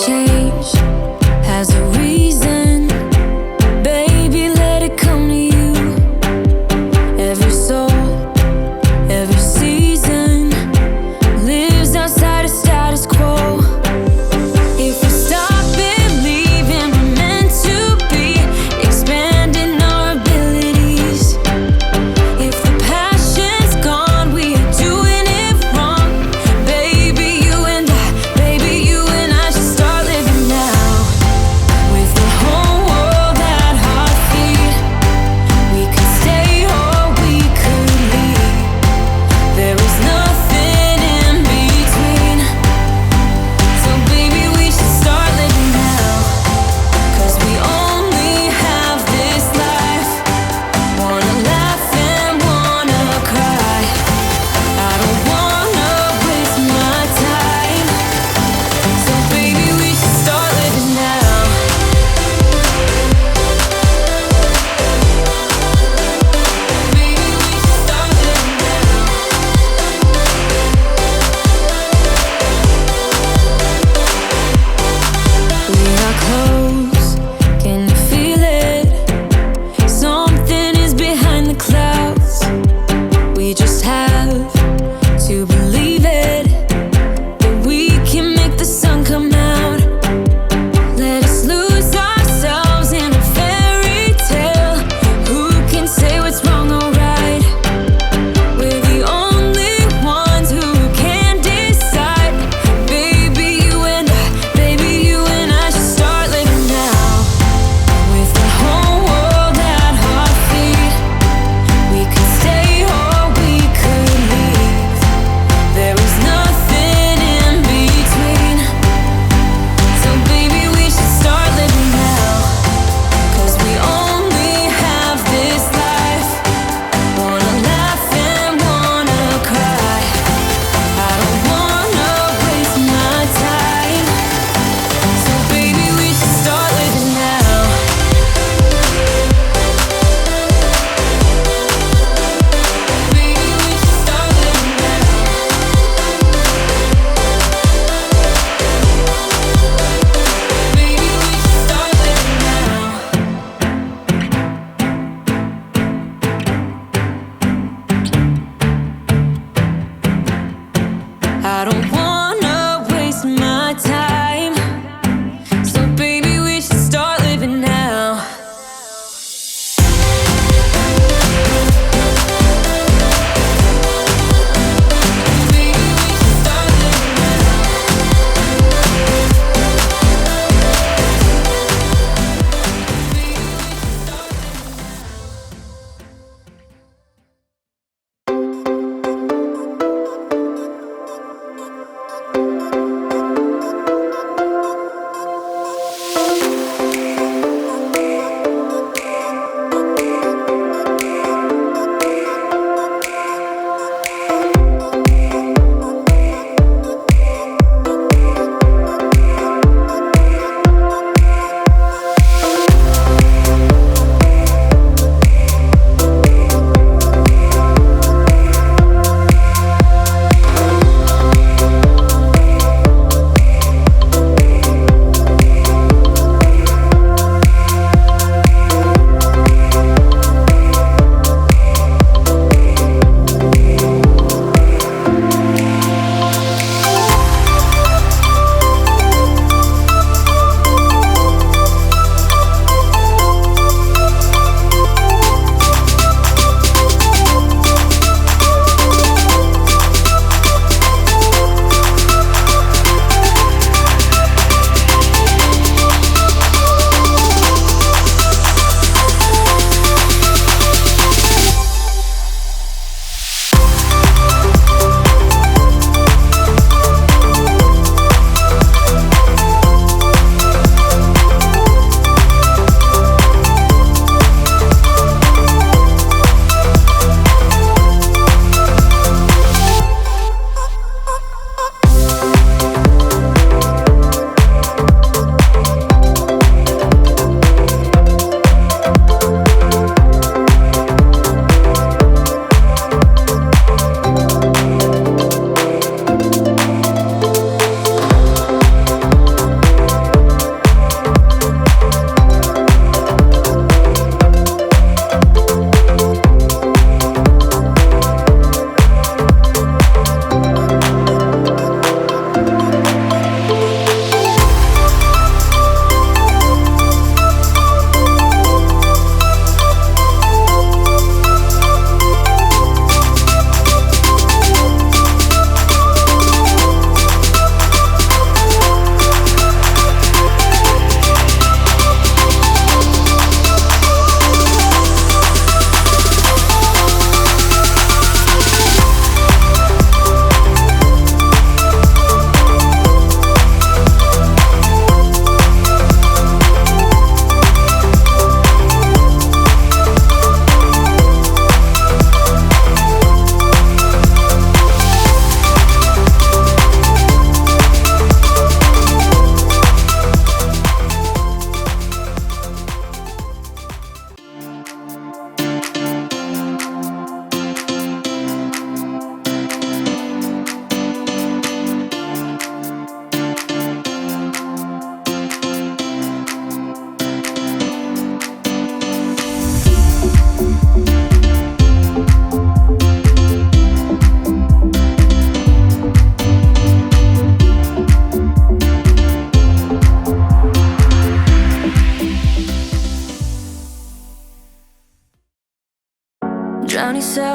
change has a reason. Baby, let it come to you. Every soul, every season lives outside of status quo. If we stop believing we're meant to be, expanding our abilities. If the passion's gone, we are doing it wrong. Baby, you and I should start living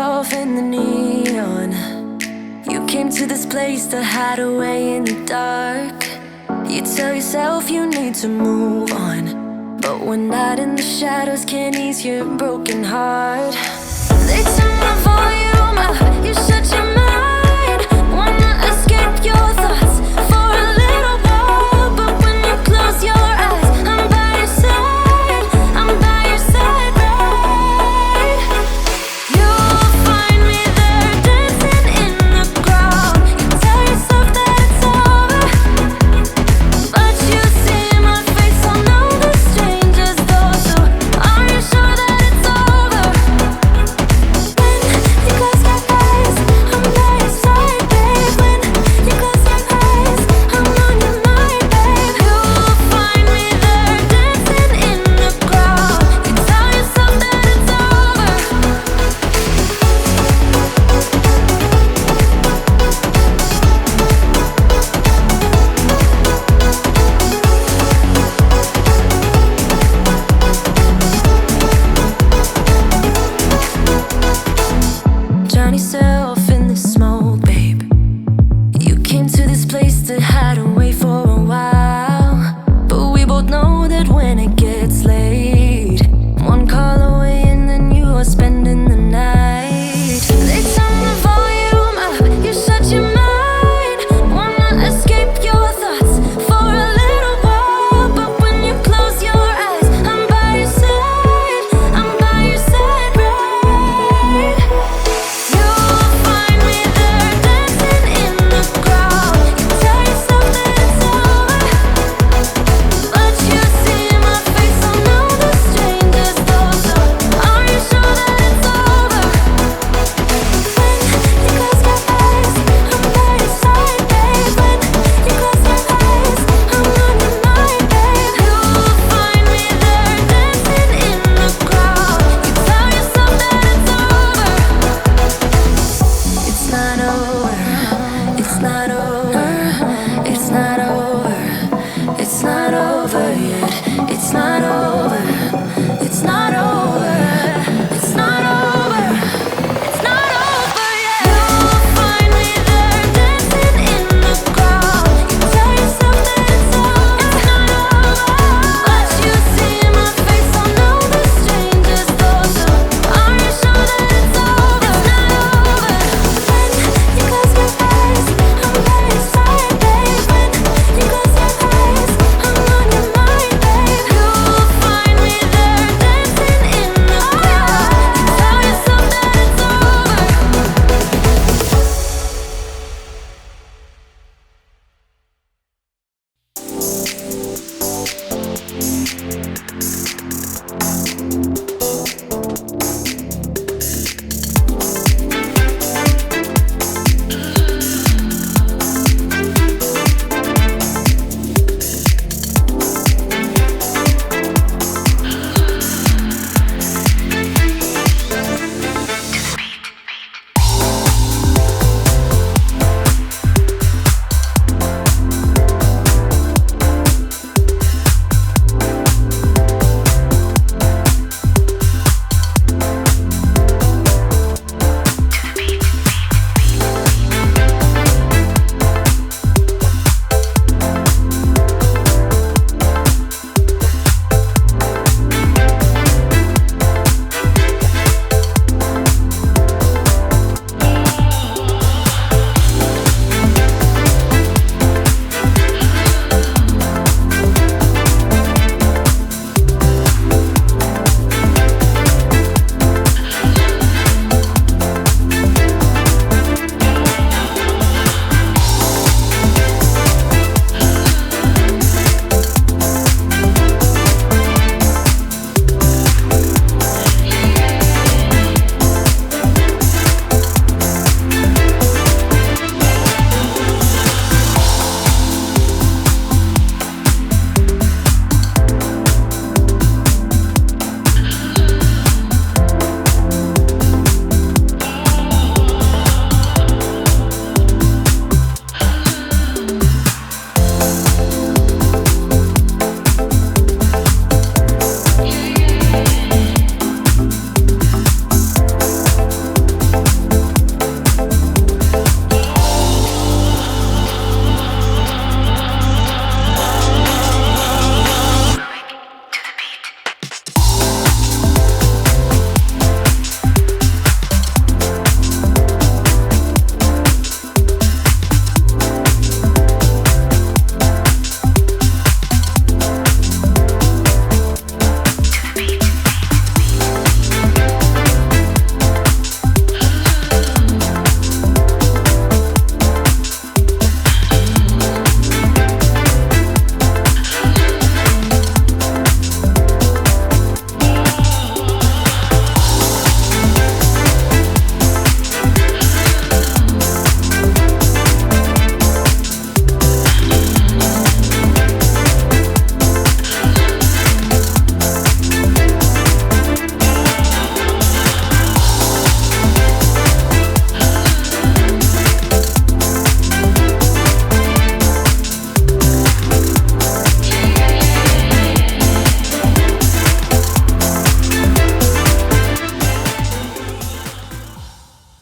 yourself in the neon. You came to this place to hide away in the dark. You tell yourself you need to move on, but one night in the shadows can't ease your broken heart. They turn the volume up, you shut your mind. Wanna escape your thoughts for a little while, but when you close your eyes, I'm by your side, I'm by your side, right? You'll find me there dancing in the crowd. You tell yourself that it's over, but you see my face on all the strangers though. So are you sure that it's over? When you close your eyes, I'm by your side, babe. When you close your eyes, I'm on your mind, babe. You'll find me there dancing in the crowd. You tell yourself that it's over. Johnny said